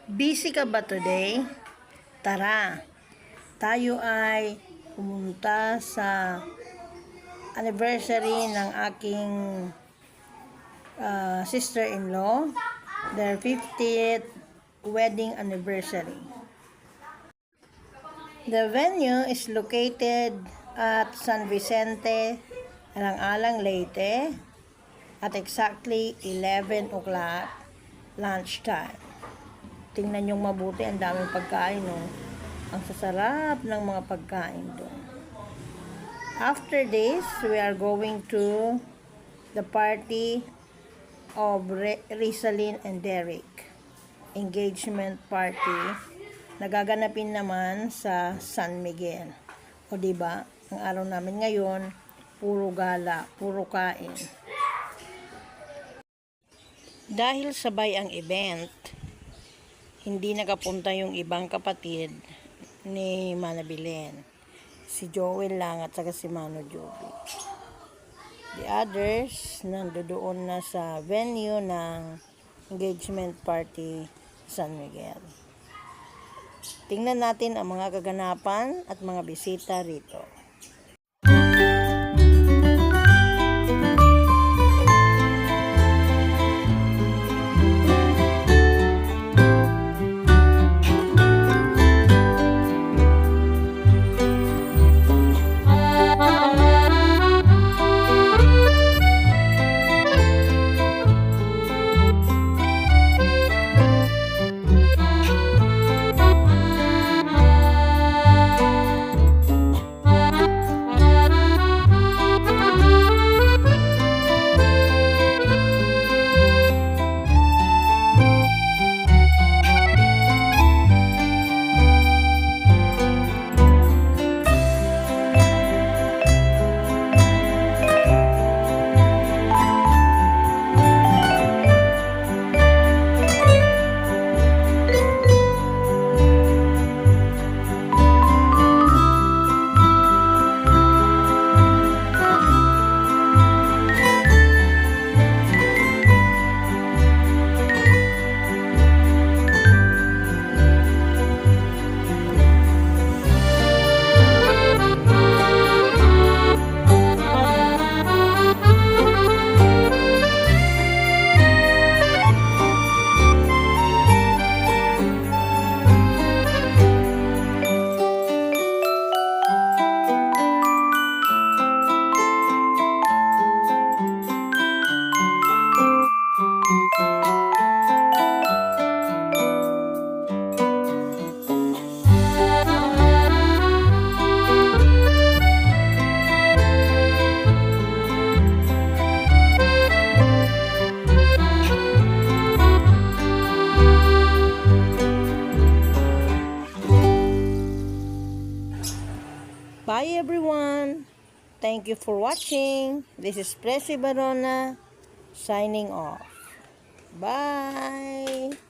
Busy ka ba today? Tara, tayo ay pumunta sa anniversary ng aking sister-in-law, their 50th wedding anniversary. The venue is located at San Vicente, Alang-Alang, Leyte, at exactly 11 o'clock lunchtime. Tingnan nyo mabuti, ang daming pagkain, no? Ang sasarap ng mga pagkain doon. After this, we are going to the party of Rizalyn and Derek. Engagement party. Nagaganapin naman sa San Miguel. O diba, ang araw namin ngayon, puro gala, puro kain. Dahil sabay ang event, hindi nakapunta yung ibang kapatid ni Manabilen. Si Joel lang at saka si Mano Joby. The others nandoon na sa venue ng engagement party San Miguel. Tingnan natin ang mga kaganapan at mga bisita rito. Bye everyone. Thank you for watching. This is Presi Barona signing off. Bye.